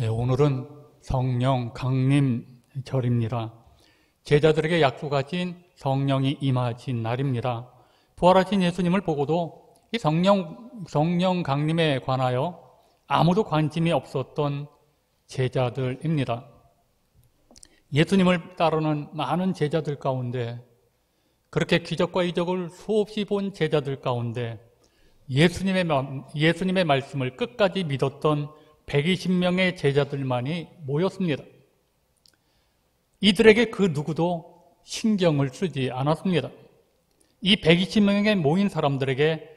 오늘은 성령 강림절입니다. 제자들에게 약속하신 성령이 임하신 날입니다. 부활하신 예수님을 보고도 이 성령 강림에 관하여 아무도 관심이 없었던 제자들입니다. 예수님을 따르는 많은 제자들 가운데, 그렇게 기적과 이적을 수없이 본 제자들 가운데 예수님의 말씀을 끝까지 믿었던 120명의 제자들만이 모였습니다. 이들에게 그 누구도 신경을 쓰지 않았습니다. 이 120명에 모인 사람들에게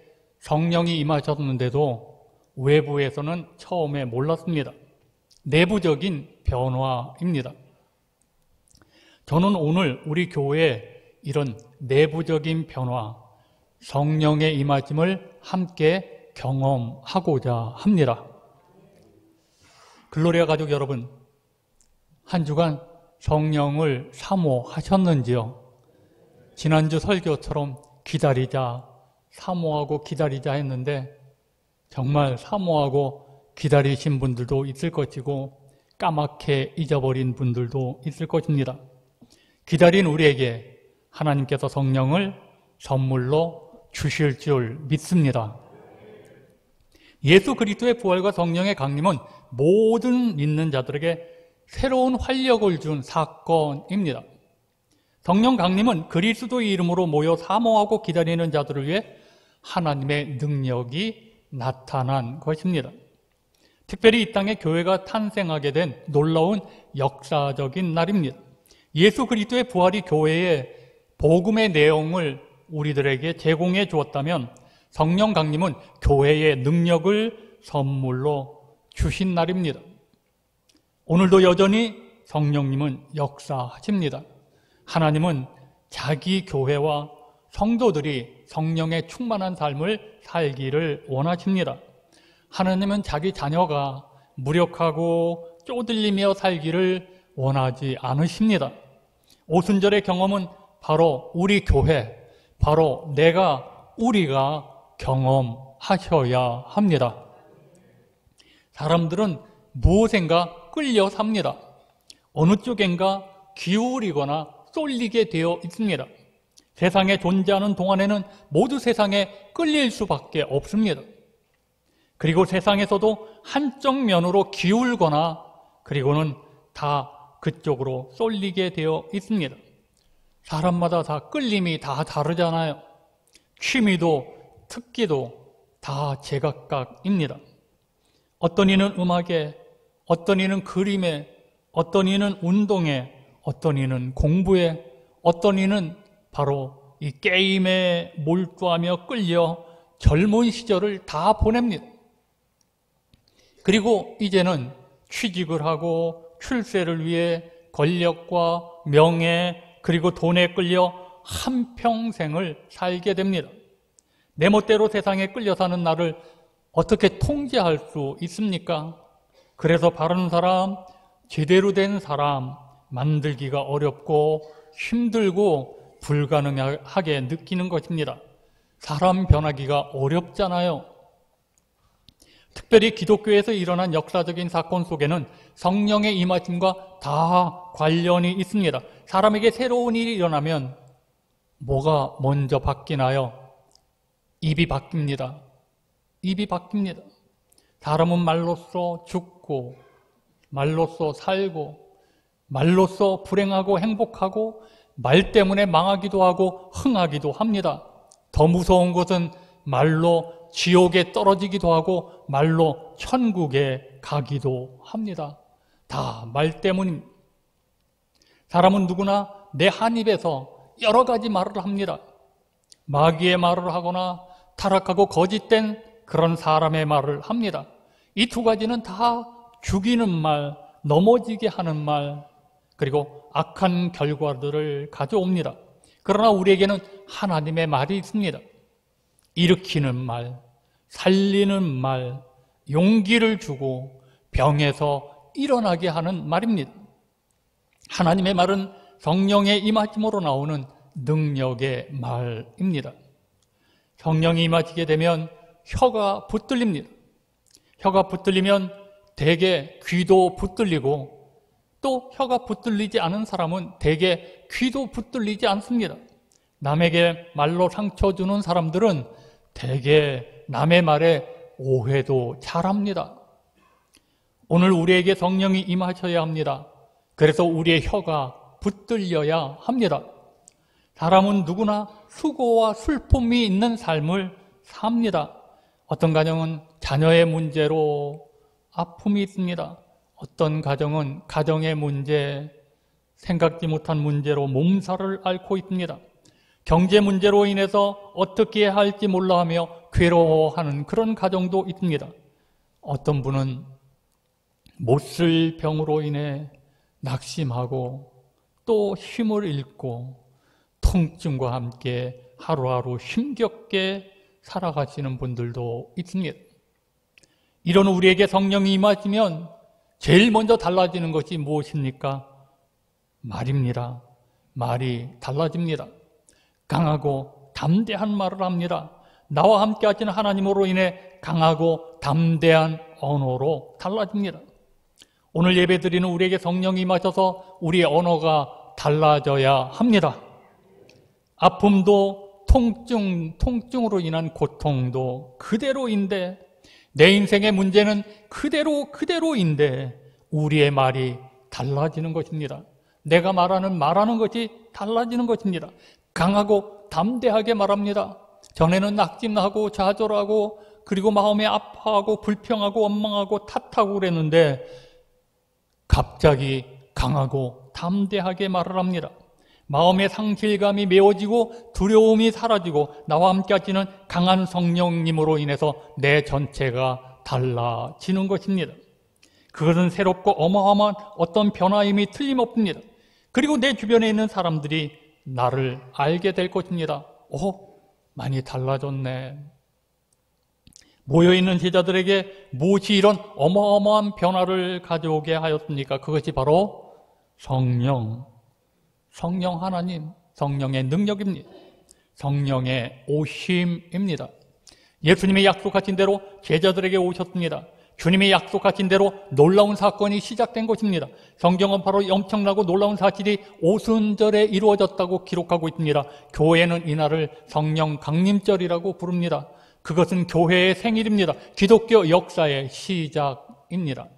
성령이 임하셨는데도 외부에서는 처음에 몰랐습니다. 내부적인 변화입니다. 저는 오늘 우리 교회에 이런 내부적인 변화, 성령의 임하심을 함께 경험하고자 합니다. 글로리아 가족 여러분, 한 주간 성령을 사모하셨는지요? 지난주 설교처럼 기다리자, 사모하고 기다리자 했는데 정말 사모하고 기다리신 분들도 있을 것이고 까맣게 잊어버린 분들도 있을 것입니다. 기다린 우리에게 하나님께서 성령을 선물로 주실 줄 믿습니다. 예수 그리스도의 부활과 성령의 강림은 모든 믿는 자들에게 새로운 활력을 준 사건입니다. 성령 강림은 그리스도의 이름으로 모여 사모하고 기다리는 자들을 위해 하나님의 능력이 나타난 것입니다. 특별히 이 땅에 교회가 탄생하게 된 놀라운 역사적인 날입니다. 예수 그리스도의 부활이 교회의 복음의 내용을 우리들에게 제공해 주었다면 성령 강림은 교회의 능력을 선물로 주신 날입니다. 오늘도 여전히 성령님은 역사하십니다. 하나님은 자기 교회와 성도들이 성령에 충만한 삶을 살기를 원하십니다. 하나님은 자기 자녀가 무력하고 쪼들리며 살기를 원하지 않으십니다. 오순절의 경험은 바로 우리 교회, 바로 우리가 경험하셔야 합니다. 사람들은 무엇인가 끌려 삽니다. 어느 쪽인가 기울이거나 쏠리게 되어 있습니다. 세상에 존재하는 동안에는 모두 세상에 끌릴 수밖에 없습니다. 그리고 세상에서도 한쪽 면으로 기울거나 그리고는 다 그쪽으로 쏠리게 되어 있습니다. 사람마다 다 끌림이 다 다르잖아요. 취미도 특기도 다 제각각입니다. 어떤 이는 음악에, 어떤 이는 그림에, 어떤 이는 운동에, 어떤 이는 공부에, 어떤 이는 바로 이 게임에 몰두하며 끌려 젊은 시절을 다 보냅니다. 그리고 이제는 취직을 하고 출세를 위해 권력과 명예 그리고 돈에 끌려 한평생을 살게 됩니다. 내 멋대로 세상에 끌려 사는 나를 어떻게 통제할 수 있습니까? 그래서 바른 사람, 제대로 된 사람 만들기가 어렵고 힘들고 불가능하게 느끼는 것입니다. 사람 변하기가 어렵잖아요. 특별히 기독교에서 일어난 역사적인 사건 속에는 성령의 임하심과 다 관련이 있습니다. 사람에게 새로운 일이 일어나면 뭐가 먼저 바뀌나요? 입이 바뀝니다. 입이 바뀝니다. 사람은 말로써 죽고 말로써 살고 말로써 불행하고 행복하고 말 때문에 망하기도 하고 흥하기도 합니다. 더 무서운 것은 말로 지옥에 떨어지기도 하고 말로 천국에 가기도 합니다. 다 말 때문입니다. 사람은 누구나 내 한 입에서 여러 가지 말을 합니다. 마귀의 말을 하거나 타락하고 거짓된 그런 사람의 말을 합니다. 이 두 가지는 다 죽이는 말, 넘어지게 하는 말, 그리고 악한 결과들을 가져옵니다. 그러나 우리에게는 하나님의 말이 있습니다. 일으키는 말, 살리는 말, 용기를 주고 병에서 일어나게 하는 말입니다. 하나님의 말은 성령의 임하심으로 나오는 능력의 말입니다. 성령이 임하시게 되면 혀가 붙들립니다. 혀가 붙들리면 대개 귀도 붙들리고 또 혀가 붙들리지 않은 사람은 대개 귀도 붙들리지 않습니다. 남에게 말로 상처 주는 사람들은 대개 남의 말에 오해도 잘합니다. 오늘 우리에게 성령이 임하셔야 합니다. 그래서 우리의 혀가 붙들려야 합니다. 사람은 누구나 수고와 슬픔이 있는 삶을 삽니다. 어떤 가정은 자녀의 문제로 아픔이 있습니다. 어떤 가정은 가정의 문제, 생각지 못한 문제로 몸살을 앓고 있습니다. 경제 문제로 인해서 어떻게 해야 할지 몰라 하며 괴로워하는 그런 가정도 있습니다. 어떤 분은 못 쓸 병으로 인해 낙심하고 또 힘을 잃고 통증과 함께 하루하루 힘겹게 살아가시는 분들도 있습니다. 이런 우리에게 성령이 임하시면 제일 먼저 달라지는 것이 무엇입니까? 말입니다. 말이 달라집니다. 강하고 담대한 말을 합니다. 나와 함께 하시는 하나님으로 인해 강하고 담대한 언어로 달라집니다. 오늘 예배드리는 우리에게 성령이 임하셔서 우리의 언어가 달라져야 합니다. 아픔도 통증으로 인한 고통도 그대로인데, 내 인생의 문제는 그대로인데 우리의 말이 달라지는 것입니다. 내가 말하는 것이 달라지는 것입니다. 강하고 담대하게 말합니다. 전에는 낙심하고 좌절하고 그리고 마음에 아파하고 불평하고 원망하고 탓하고 그랬는데 갑자기 강하고 담대하게 말을 합니다. 마음의 상실감이 메워지고 두려움이 사라지고 나와 함께 하시는 강한 성령님으로 인해서 내 전체가 달라지는 것입니다. 그것은 새롭고 어마어마한 어떤 변화임이 틀림없습니다. 그리고 내 주변에 있는 사람들이 나를 알게 될 것입니다. 많이 달라졌네. 모여있는 제자들에게 무엇이 이런 어마어마한 변화를 가져오게 하였습니까? 그것이 바로 성령 하나님, 성령의 능력입니다. 성령의 오심입니다. 예수님이 약속하신 대로 제자들에게 오셨습니다. 주님이 약속하신 대로 놀라운 사건이 시작된 것입니다. 성경은 바로 엄청나고 놀라운 사실이 오순절에 이루어졌다고 기록하고 있습니다. 교회는 이날을 성령 강림절이라고 부릅니다. 그것은 교회의 생일입니다. 기독교 역사의 시작입니다.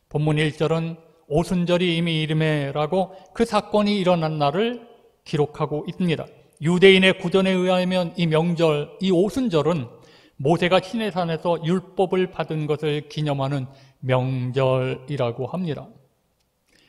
본문 1절은 오순절이 이미 이름에라고 그 사건이 일어난 날을 기록하고 있습니다. 유대인의 구전에 의하면 이 명절, 이 오순절은 모세가 시내산에서 율법을 받은 것을 기념하는 명절이라고 합니다.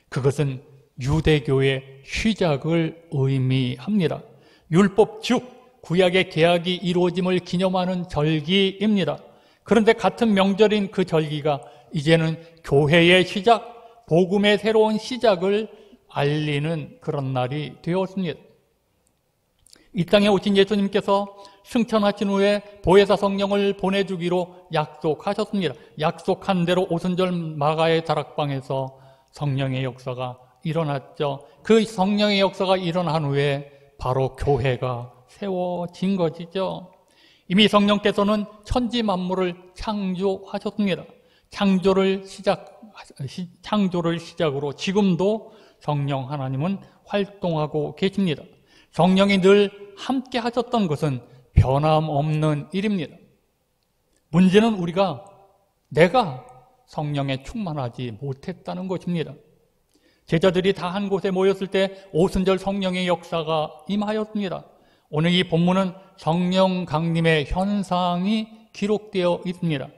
그것은 유대교의 시작을 의미합니다. 율법 즉 구약의 계약이 이루어짐을 기념하는 절기입니다. 그런데 같은 명절인 그 절기가 이제는 교회의 시작, 복음의 새로운 시작을 알리는 그런 날이 되었습니다. 이 땅에 오신 예수님께서 승천하신 후에 보혜사 성령을 보내주기로 약속하셨습니다. 약속한 대로 오순절 마가의 다락방에서 성령의 역사가 일어났죠. 그 성령의 역사가 일어난 후에 바로 교회가 세워진 것이죠. 이미 성령께서는 천지 만물을 창조하셨습니다. 창조를 시작으로 지금도 성령 하나님은 활동하고 계십니다. 성령이 늘 함께 하셨던 것은 변함없는 일입니다. 문제는 내가 성령에 충만하지 못했다는 것입니다. 제자들이 다 한 곳에 모였을 때 오순절 성령의 역사가 임하였습니다. 오늘 이 본문은 성령 강림의 현상이 기록되어 있습니다.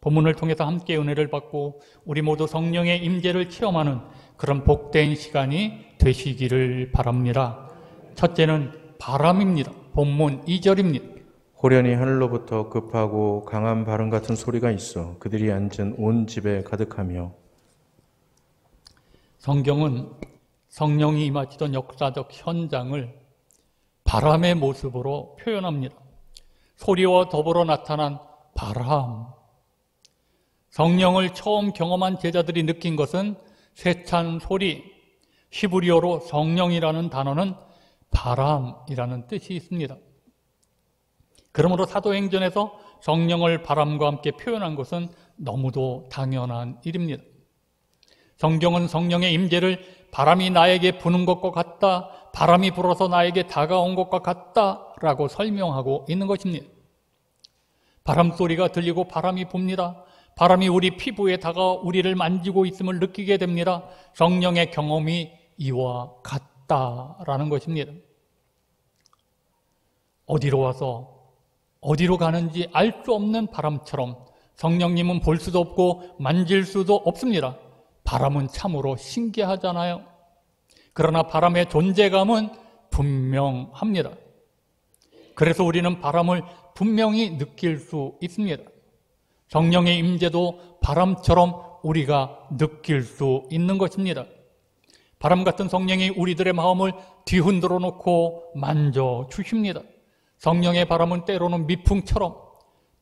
본문을 통해서 함께 은혜를 받고 우리 모두 성령의 임재를 체험하는 그런 복된 시간이 되시기를 바랍니다. 첫째는 바람입니다. 본문 2절입니다. 호련히 하늘로부터 급하고 강한 바람 같은 소리가 있어 그들이 앉은 온 집에 가득하며. 성경은 성령이 임하시던 역사적 현장을 바람의 모습으로 표현합니다. 소리와 더불어 나타난 바람. 성령을 처음 경험한 제자들이 느낀 것은 세찬 소리. 히브리어로 성령이라는 단어는 바람이라는 뜻이 있습니다. 그러므로 사도행전에서 성령을 바람과 함께 표현한 것은 너무도 당연한 일입니다. 성경은 성령의 임재를 바람이 나에게 부는 것과 같다, 바람이 불어서 나에게 다가온 것과 같다라고 설명하고 있는 것입니다. 바람 소리가 들리고 바람이 붑니다. 바람이 우리 피부에 다가와 우리를 만지고 있음을 느끼게 됩니다. 성령의 경험이 이와 같다라는 것입니다. 어디로 와서 어디로 가는지 알 수 없는 바람처럼 성령님은 볼 수도 없고 만질 수도 없습니다. 바람은 참으로 신기하잖아요. 그러나 바람의 존재감은 분명합니다. 그래서 우리는 바람을 분명히 느낄 수 있습니다. 성령의 임재도 바람처럼 우리가 느낄 수 있는 것입니다. 바람 같은 성령이 우리들의 마음을 뒤흔들어 놓고 만져주십니다. 성령의 바람은 때로는 미풍처럼,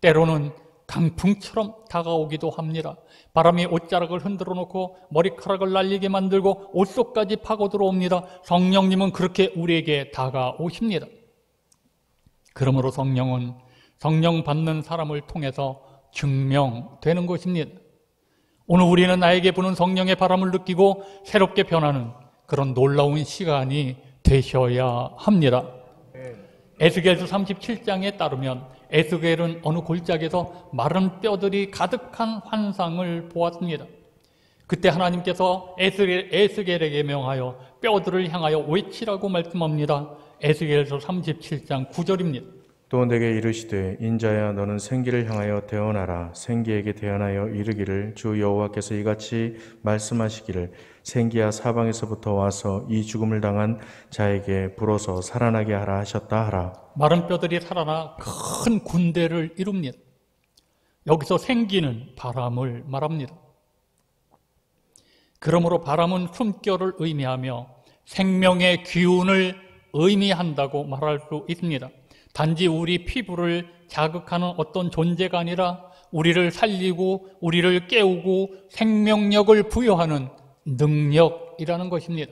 때로는 강풍처럼 다가오기도 합니다. 바람이 옷자락을 흔들어 놓고 머리카락을 날리게 만들고 옷 속까지 파고 들어옵니다. 성령님은 그렇게 우리에게 다가오십니다. 그러므로 성령은 성령 받는 사람을 통해서 증명되는 것입니다. 오늘 우리는 나에게 부는 성령의 바람을 느끼고 새롭게 변하는 그런 놀라운 시간이 되셔야 합니다. 에스겔서 37장에 따르면 에스겔은 어느 골짜기에서 마른 뼈들이 가득한 환상을 보았습니다. 그때 하나님께서 에스겔에게 명하여 뼈들을 향하여 외치라고 말씀합니다. 에스겔서 37장 9절입니다. 또 내게 이르시되 인자야 너는 생기를 향하여 대언하라. 생기에게 대언하여 이르기를 주 여호와께서 이같이 말씀하시기를 생기야 사방에서부터 와서 이 죽음을 당한 자에게 불어서 살아나게 하라 하셨다 하라. 마른 뼈들이 살아나 큰 군대를 이룹니다. 여기서 생기는 바람을 말합니다. 그러므로 바람은 숨결을 의미하며 생명의 기운을 의미한다고 말할 수 있습니다. 단지 우리 피부를 자극하는 어떤 존재가 아니라 우리를 살리고 우리를 깨우고 생명력을 부여하는 능력이라는 것입니다.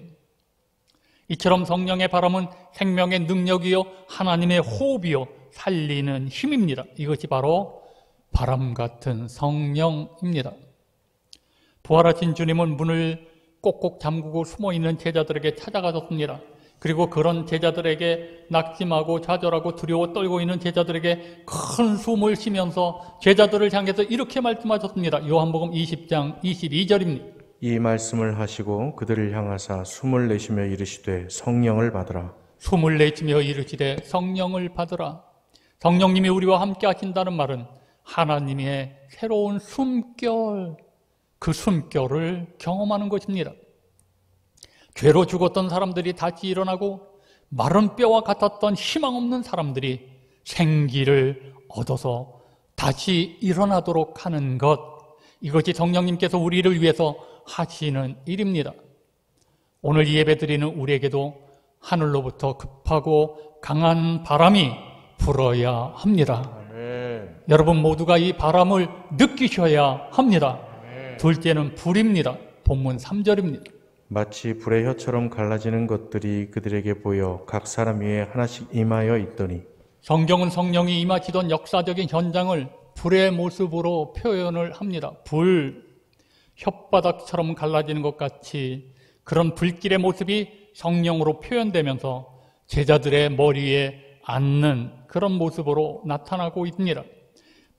이처럼 성령의 바람은 생명의 능력이요 하나님의 호흡이요 살리는 힘입니다. 이것이 바로 바람 같은 성령입니다. 부활하신 주님은 문을 꼭꼭 잠그고 숨어있는 제자들에게 찾아가셨습니다. 그리고 그런 제자들에게 낙심하고 좌절하고 두려워 떨고 있는 제자들에게 큰 숨을 쉬면서 제자들을 향해서 이렇게 말씀하셨습니다. 요한복음 20장 22절입니다. 이 말씀을 하시고 그들을 향하사 숨을 내쉬며 이르시되 성령을 받으라. 숨을 내쉬며 이르시되 성령을 받으라. 성령님이 우리와 함께 하신다는 말은 하나님의 새로운 숨결, 그 숨결을 경험하는 것입니다. 죄로 죽었던 사람들이 다시 일어나고 마른 뼈와 같았던 희망 없는 사람들이 생기를 얻어서 다시 일어나도록 하는 것, 이것이 성령님께서 우리를 위해서 하시는 일입니다. 오늘 이 예배 드리는 우리에게도 하늘로부터 급하고 강한 바람이 불어야 합니다. 아멘. 여러분 모두가 이 바람을 느끼셔야 합니다. 아멘. 둘째는 불입니다. 본문 3절입니다. 마치 불의 혀처럼 갈라지는 것들이 그들에게 보여 각 사람 위에 하나씩 임하여 있더니. 성경은 성령이 임하시던 역사적인 현장을 불의 모습으로 표현을 합니다. 불, 혓바닥처럼 갈라지는 것 같이 그런 불길의 모습이 성령으로 표현되면서 제자들의 머리에 앉는 그런 모습으로 나타나고 있습니다.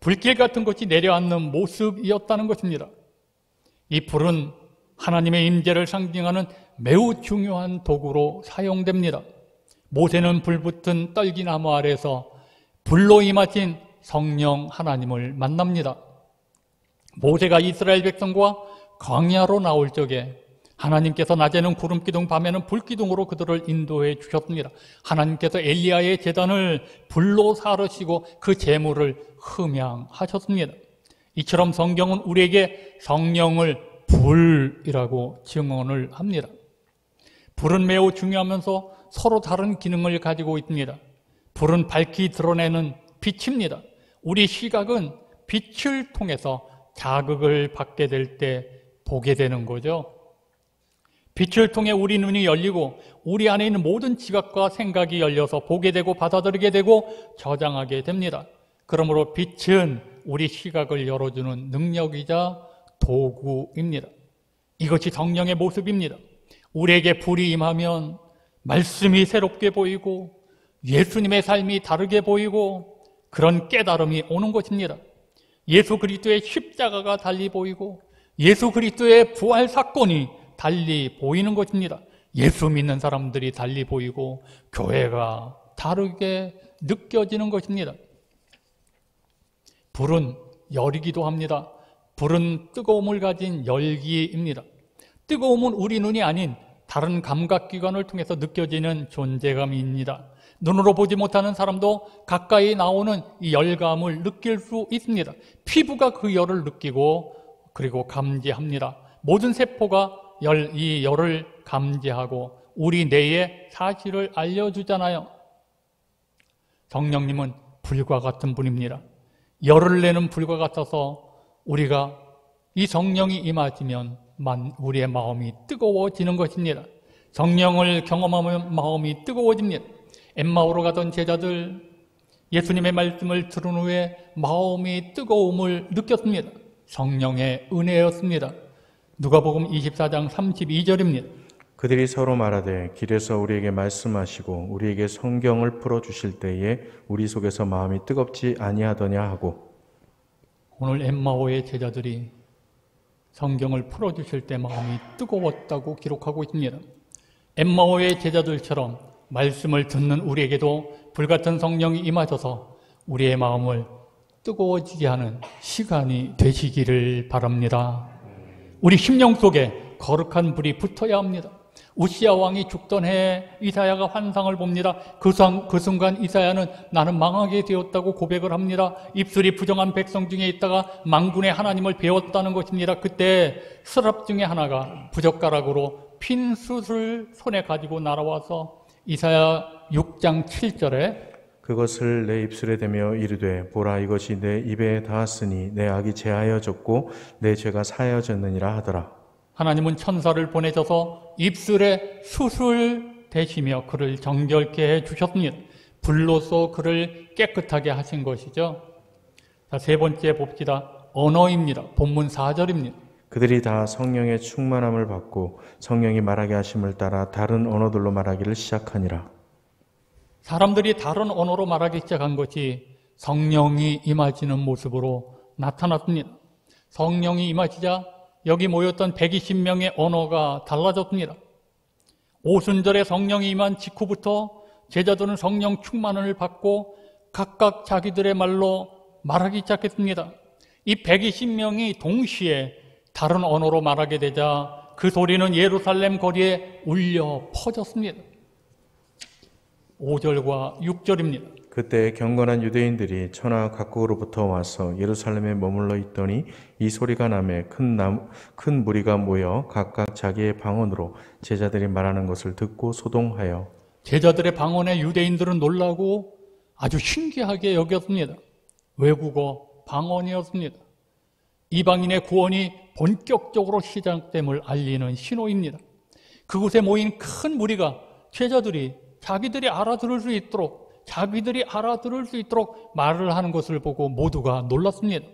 불길 같은 것이 내려앉는 모습이었다는 것입니다. 이 불은 하나님의 임재를 상징하는 매우 중요한 도구로 사용됩니다. 모세는 불붙은 떨기나무 아래서 불로 임하신 성령 하나님을 만납니다. 모세가 이스라엘 백성과 광야로 나올 적에 하나님께서 낮에는 구름기둥, 밤에는 불기둥으로 그들을 인도해 주셨습니다. 하나님께서 엘리야의 제단을 불로 사르시고 그 제물을 흠양하셨습니다. 이처럼 성경은 우리에게 성령을 불이라고 증언을 합니다. 불은 매우 중요하면서 서로 다른 기능을 가지고 있습니다. 불은 밝히 드러내는 빛입니다. 우리 시각은 빛을 통해서 자극을 받게 될 때 보게 되는 거죠. 빛을 통해 우리 눈이 열리고 우리 안에 있는 모든 지각과 생각이 열려서 보게 되고 받아들이게 되고 저장하게 됩니다. 그러므로 빛은 우리 시각을 열어주는 능력이자 도구입니다. 이것이 성령의 모습입니다. 우리에게 불이 임하면 말씀이 새롭게 보이고 예수님의 삶이 다르게 보이고 그런 깨달음이 오는 것입니다. 예수 그리스도의 십자가가 달리 보이고 예수 그리스도의 부활 사건이 달리 보이는 것입니다. 예수 믿는 사람들이 달리 보이고 교회가 다르게 느껴지는 것입니다. 불은 열이기도 합니다. 불은 뜨거움을 가진 열기입니다. 뜨거움은 우리 눈이 아닌 다른 감각기관을 통해서 느껴지는 존재감입니다. 눈으로 보지 못하는 사람도 가까이 나오는 이 열감을 느낄 수 있습니다. 피부가 그 열을 느끼고 그리고 감지합니다. 모든 세포가 이 열을 감지하고 우리 뇌에 사실을 알려주잖아요. 성령님은 불과 같은 분입니다. 열을 내는 불과 같아서 우리가 이 성령이 임하시면 우리의 마음이 뜨거워지는 것입니다. 성령을 경험하면 마음이 뜨거워집니다. 엠마오로 가던 제자들 예수님의 말씀을 들은 후에 마음이 뜨거움을 느꼈습니다. 성령의 은혜였습니다. 누가복음 24장 32절입니다. 그들이 서로 말하되 길에서 우리에게 말씀하시고 우리에게 성경을 풀어주실 때에 우리 속에서 마음이 뜨겁지 아니하더냐 하고. 오늘 엠마오의 제자들이 성경을 풀어주실 때 마음이 뜨거웠다고 기록하고 있습니다. 엠마오의 제자들처럼 말씀을 듣는 우리에게도 불같은 성령이 임하셔서 우리의 마음을 뜨거워지게 하는 시간이 되시기를 바랍니다. 우리 심령 속에 거룩한 불이 붙어야 합니다. 우시야 왕이 죽던 해에 이사야가 환상을 봅니다. 그 순간 이사야는 나는 망하게 되었다고 고백을 합니다. 입술이 부정한 백성 중에 있다가 만군의 하나님을 배웠다는 것입니다. 그때 스랍 중에 하나가 부젓가락으로 핀 숯을 손에 가지고 날아와서 이사야 6장 7절에 그것을 내 입술에 대며 이르되 보라 이것이 내 입에 닿았으니 내 악이 제하여졌고 내 죄가 사하여졌느니라 하더라. 하나님은 천사를 보내셔서 입술에 숯을 대시며 그를 정결케 해주셨습니다. 불로서 그를 깨끗하게 하신 것이죠. 자, 세 번째 봅시다. 언어입니다. 본문 4절입니다. 그들이 다 성령의 충만함을 받고 성령이 말하게 하심을 따라 다른 언어들로 말하기를 시작하니라. 사람들이 다른 언어로 말하기 시작한 것이 성령이 임하시는 모습으로 나타났습니다. 성령이 임하시자 여기 모였던 120명의 언어가 달라졌습니다. 오순절에 성령이 임한 직후부터 제자들은 성령 충만을 받고 각각 자기들의 말로 말하기 시작했습니다. 이 120명이 동시에 다른 언어로 말하게 되자 그 소리는 예루살렘 거리에 울려 퍼졌습니다. 5절과 6절입니다. 그때 경건한 유대인들이 천하 각국으로부터 와서 예루살렘에 머물러 있더니 이 소리가 나매 큰 무리가 모여 각각 자기의 방언으로 제자들이 말하는 것을 듣고 소동하여. 제자들의 방언에 유대인들은 놀라고 아주 신기하게 여겼습니다. 외국어 방언이었습니다. 이방인의 구원이 본격적으로 시작됨을 알리는 신호입니다. 그곳에 모인 큰 무리가 제자들이 자기들이 알아들을 수 있도록 말을 하는 것을 보고 모두가 놀랐습니다.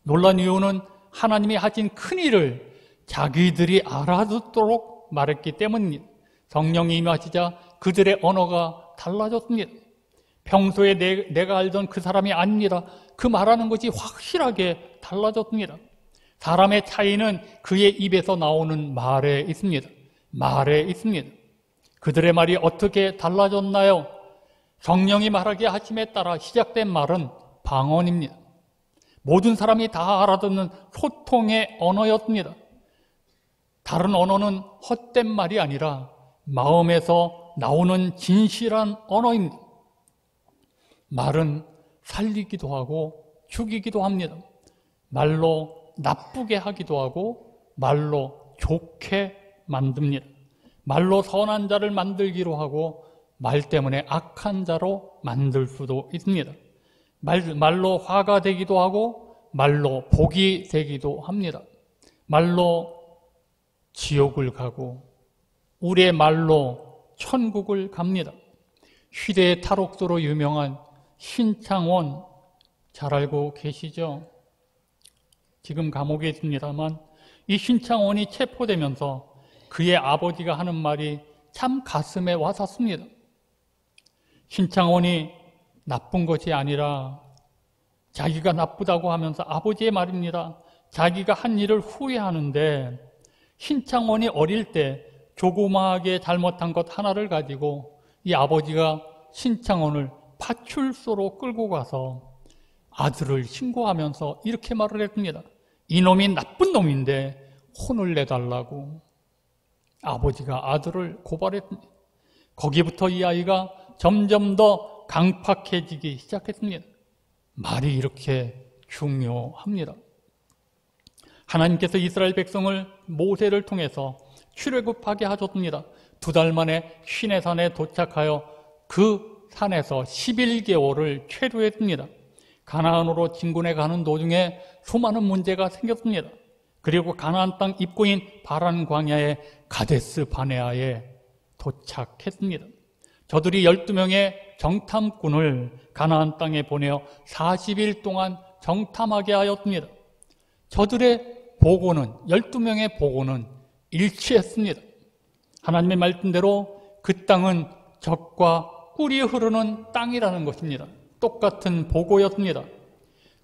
놀란 이유는 하나님이 하신 큰 일을 자기들이 알아듣도록 말했기 때문입니다. 성령이 임하시자 그들의 언어가 달라졌습니다. 평소에 내가 알던 그 사람이 아닙니다. 그 말하는 것이 확실하게 달라졌습니다. 사람의 차이는 그의 입에서 나오는 말에 있습니다. 그들의 말이 어떻게 달라졌나요? 성령이 말하게 하심에 따라 시작된 말은 방언입니다. 모든 사람이 다 알아듣는 소통의 언어였습니다. 다른 언어는 헛된 말이 아니라 마음에서 나오는 진실한 언어입니다. 말은 살리기도 하고 죽이기도 합니다. 말로 나쁘게 하기도 하고 말로 좋게 만듭니다. 말로 선한 자를 만들기로 하고 말 때문에 악한 자로 만들 수도 있습니다. 말로 화가 되기도 하고 말로 복이 되기도 합니다. 말로 지옥을 가고 우리의 말로 천국을 갑니다. 휴대의 탈옥수로 유명한 신창원 잘 알고 계시죠? 지금 감옥에 있습니다만 이 신창원이 체포되면서 그의 아버지가 하는 말이 참 가슴에 와닿습니다. 신창원이 나쁜 것이 아니라 자기가 나쁘다고 하면서 아버지의 말입니다. 자기가 한 일을 후회하는데 신창원이 어릴 때 조그마하게 잘못한 것 하나를 가지고 이 아버지가 신창원을 파출소로 끌고 가서 아들을 신고하면서 이렇게 말을 했습니다. 이놈이 나쁜 놈인데 혼을 내달라고 아버지가 아들을 고발했습니다. 거기부터 이 아이가 점점 더 강팍해지기 시작했습니다. 말이 이렇게 중요합니다. 하나님께서 이스라엘 백성을 모세를 통해서 출애굽하게 하셨습니다. 2달 만에 시내산에 도착하여 그 산에서 11개월을 체류했습니다. 가나안으로 진군해 가는 도중에 수많은 문제가 생겼습니다. 그리고 가나안 땅 입구인 바란 광야의 가데스 바네아에 도착했습니다. 저들이 12명의 정탐꾼을 가나안 땅에 보내어 40일 동안 정탐하게 하였습니다. 저들의 보고는 12명의 보고는 일치했습니다. 하나님의 말씀대로 그 땅은 젖과 꿀이 흐르는 땅이라는 것입니다. 똑같은 보고였습니다.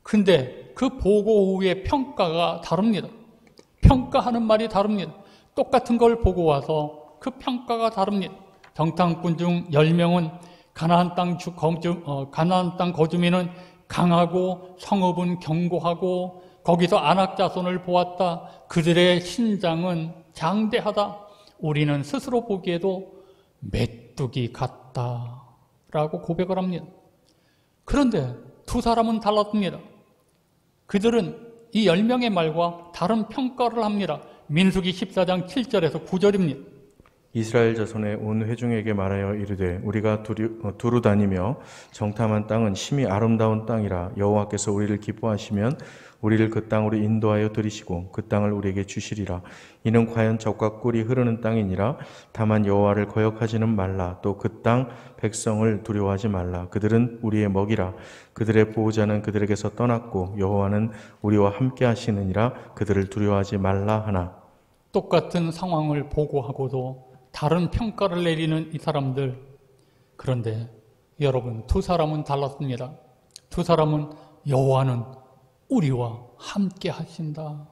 근데 그 보고 후의 평가가 다릅니다. 평가하는 말이 다릅니다. 똑같은 걸 보고 와서 그 평가가 다릅니다. 정탐꾼 중 10명은 가나안 땅 거주민은 강하고 성읍은 견고하고 거기서 안악 자손을 보았다. 그들의 신장은 장대하다. 우리는 스스로 보기에도 메뚜기 같다. 라고 고백을 합니다. 그런데 두 사람은 달랐습니다. 그들은 이 10명의 말과 다른 평가를 합니다. 민수기 14장 7절에서 9절입니다. 이스라엘 자손의 온 회중에게 말하여 이르되 우리가 두루 다니며 정탐한 땅은 심히 아름다운 땅이라 여호와께서 우리를 기뻐하시면 우리를 그 땅으로 인도하여 들이시고 그 땅을 우리에게 주시리라. 이는 과연 젖과 꿀이 흐르는 땅이니라. 다만 여호와를 거역하지는 말라. 또 그 땅 백성을 두려워하지 말라. 그들은 우리의 먹이라. 그들의 보호자는 그들에게서 떠났고 여호와는 우리와 함께 하시느니라. 그들을 두려워하지 말라 하나. 똑같은 상황을 보고하고도 다른 평가를 내리는 이 사람들. 그런데 여러분, 두 사람은 달랐습니다. 두 사람은 여호와는 우리와 함께 하신다.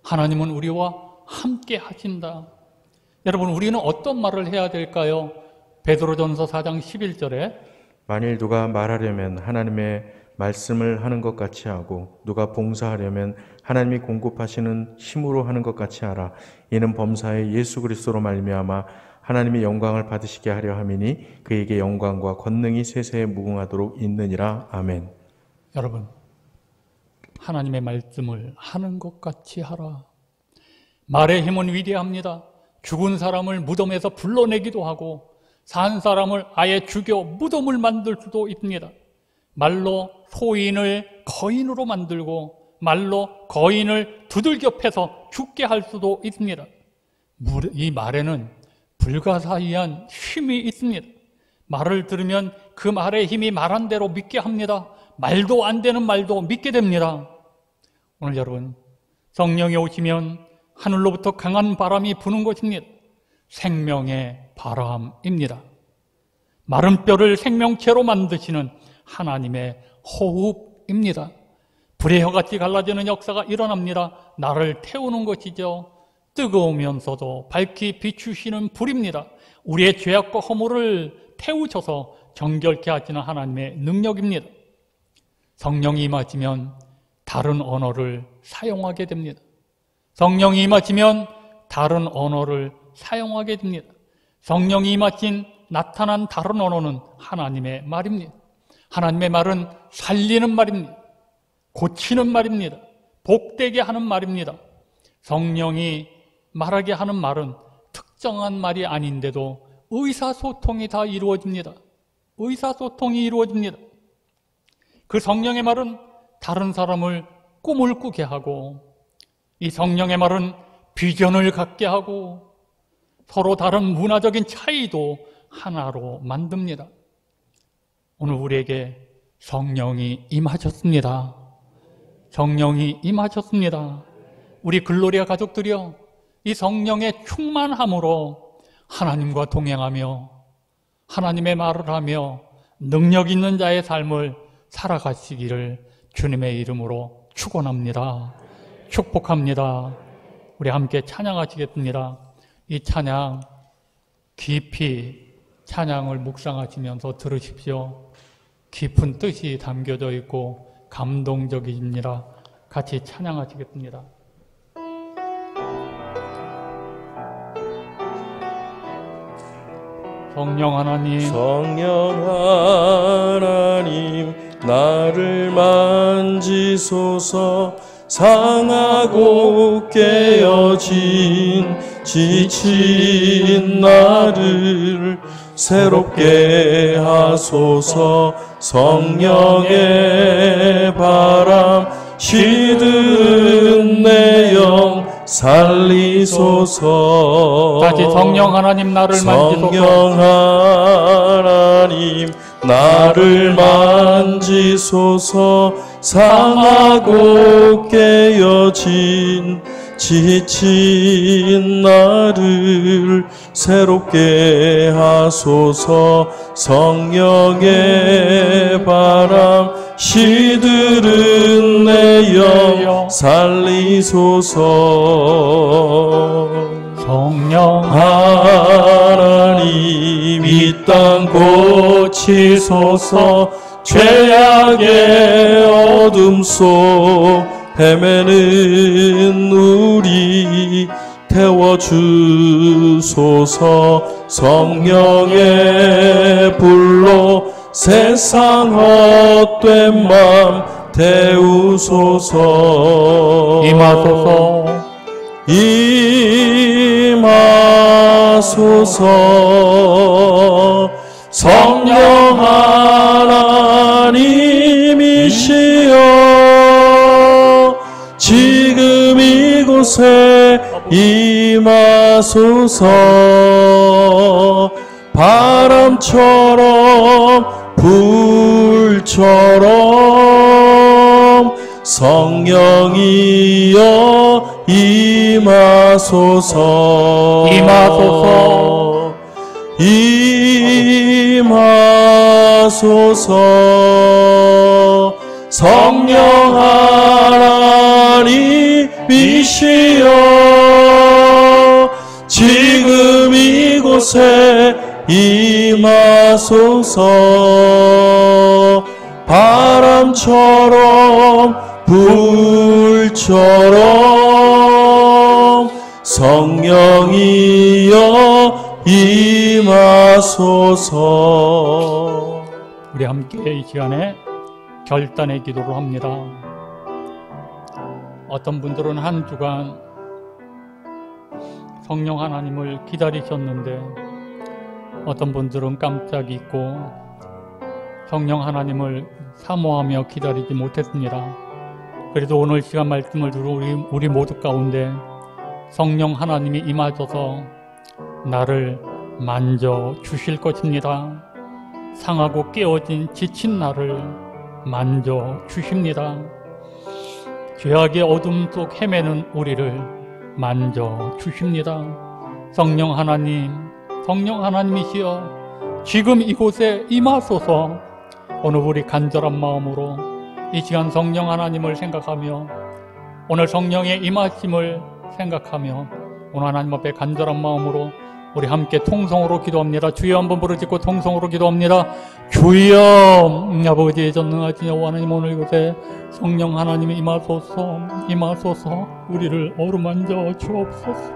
하나님은 우리와 함께 하신다. 여러분, 우리는 어떤 말을 해야 될까요? 베드로전서 4장 11절에 만일 누가 말하려면 하나님의 말씀을 하는 것 같이 하고 누가 봉사하려면 하나님이 공급하시는 힘으로 하는 것 같이 하라. 이는 범사에 예수 그리스도로 말미암아 하나님의 영광을 받으시게 하려 함이니 그에게 영광과 권능이 세세에 무궁하도록 있느니라. 아멘. 여러분, 하나님의 말씀을 하는 것 같이 하라. 말의 힘은 위대합니다. 죽은 사람을 무덤에서 불러내기도 하고 산 사람을 아예 죽여 무덤을 만들 수도 있습니다. 말로 소인을 거인으로 만들고 말로 거인을 두들겨 패서 죽게 할 수도 있습니다. 이 말에는 불가사의한 힘이 있습니다. 말을 들으면 그 말의 힘이 말한 대로 믿게 합니다. 말도 안 되는 말도 믿게 됩니다. 오늘 여러분, 성령이 오시면 하늘로부터 강한 바람이 부는 것입니다. 생명의 바람입니다. 마른 뼈를 생명체로 만드시는 하나님의 호흡입니다. 불의 혀같이 갈라지는 역사가 일어납니다. 나를 태우는 것이죠. 뜨거우면서도 밝히 비추시는 불입니다. 우리의 죄악과 허물을 태우셔서 정결케 하시는 하나님의 능력입니다. 성령이 임하시면 다른 언어를 사용하게 됩니다. 성령이 임하시면 다른 언어를 사용하게 됩니다. 성령이 임하신 나타난 다른 언어는 하나님의 말입니다. 하나님의 말은 살리는 말입니다. 고치는 말입니다. 복되게 하는 말입니다. 성령이 말하게 하는 말은 특정한 말이 아닌데도 의사소통이 다 이루어집니다. 의사소통이 이루어집니다. 그 성령의 말은 다른 사람을 꿈을 꾸게 하고 이 성령의 말은 비전을 갖게 하고 서로 다른 문화적인 차이도 하나로 만듭니다. 오늘 우리에게 성령이 임하셨습니다. 성령이 임하셨습니다. 우리 글로리아 가족들이여, 이 성령의 충만함으로 하나님과 동행하며 하나님의 말을 하며 능력 있는 자의 삶을 살아가시기를 주님의 이름으로 축원합니다. 축복합니다. 우리 함께 찬양하시겠습니다. 이 찬양 깊이 찬양을 묵상하시면서 들으십시오. 깊은 뜻이 담겨져 있고 감동적입니다. 같이 찬양하시겠습니다. 성령 하나님, 성령 하나님, 나를 만지소서. 상하고 깨어진 지친 나를 새롭게 하소서. 성령의 바람 시든 내 영 살리소서. 다시 성령 하나님 나를 만지소서. 성령 하나님 나를 만지소서. 상하고 깨어진 지친 나를 새롭게 하소서. 성령의 바람 시들은 내 영 살리소서. 성령 하나님 이 땅 고치소서. 죄악의 어둠 속 헤매는 우리 태워주소서. 성령의 불로 세상 헛된 맘 태우소서. 임하소서. 임하소서. 성령 하나님이시여, 지금 이곳에 임하소서. 바람처럼 불처럼 성령이여 임하소서. 임하소서. 임하소서. 성령 하나님이시여, 지금 이곳에 임하소서. 바람처럼 불처럼 성령이여 임하소서. 우리 함께 이 시간에 결단의 기도를 합니다. 어떤 분들은 한 주간 성령 하나님을 기다리셨는데 어떤 분들은 깜짝 잊고 성령 하나님을 사모하며 기다리지 못했습니다. 그래도 오늘 시간 말씀을 들어 우리 모두 가운데 성령 하나님이 임하셔서 나를 만져 주실 것입니다. 상하고 깨어진 지친 나를 만져 주십니다. 죄악의 어둠 속 헤매는 우리를 만져 주십니다. 성령 하나님이시여, 지금 이곳에 임하소서. 오늘 우리 간절한 마음으로 이 시간 성령 하나님을 생각하며 오늘 성령의 임하심을 생각하며 오늘 하나님 앞에 간절한 마음으로 우리 함께 통성으로 기도합니다. 주여 한번 부르짖고 통성으로 기도합니다. 주여, 아버지의 전능하신 여호와 하나님, 오늘 이곳에 성령 하나님이 임하소서. 우리를 어루만져 주옵소서.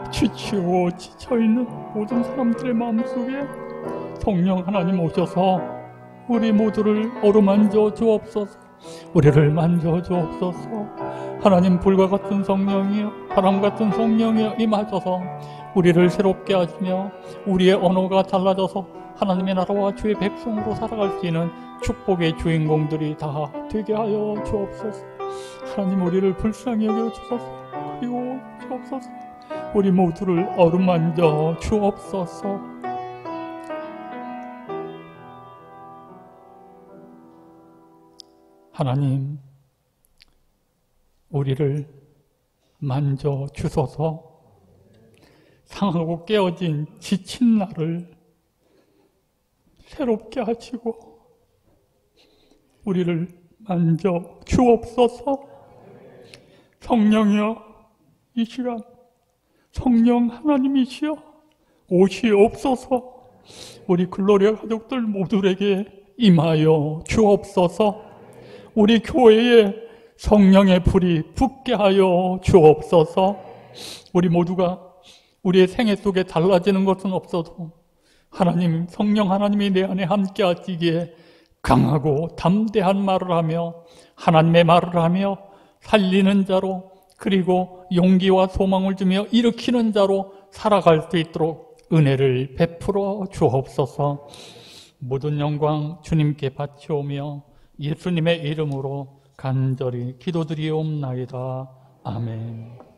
지치고 지쳐있는 모든 사람들의 마음속에 성령 하나님 오셔서 우리 모두를 어루만져 주옵소서. 우리를 만져 주옵소서. 하나님, 불과 같은 성령이여, 바람 같은 성령이여 임하셔서 우리를 새롭게 하시며 우리의 언어가 달라져서 하나님의 나라와 주의 백성으로 살아갈 수 있는 축복의 주인공들이 다 되게 하여 주옵소서. 하나님, 우리를 불쌍히 여겨 주소서. 그리고 주옵소서. 우리 모두를 어루만져 주옵소서. 하나님, 우리를 만져 주소서. 상하고 깨어진 지친 나를 새롭게 하시고 우리를 만져 주옵소서. 성령이여, 이 시간 성령 하나님이시여 오시옵소서. 우리 글로리아 가족들 모두에게 임하여 주옵소서. 우리 교회에 성령의 불이 붙게 하여 주옵소서. 우리 모두가 우리의 생애 속에 달라지는 것은 없어도 하나님, 성령 하나님이 내 안에 함께 하시기에 강하고 담대한 말을 하며 하나님의 말을 하며 살리는 자로, 그리고 용기와 소망을 주며 일으키는 자로 살아갈 수 있도록 은혜를 베풀어 주옵소서. 모든 영광 주님께 바치오며 예수님의 이름으로 간절히 기도드리옵나이다. 아멘.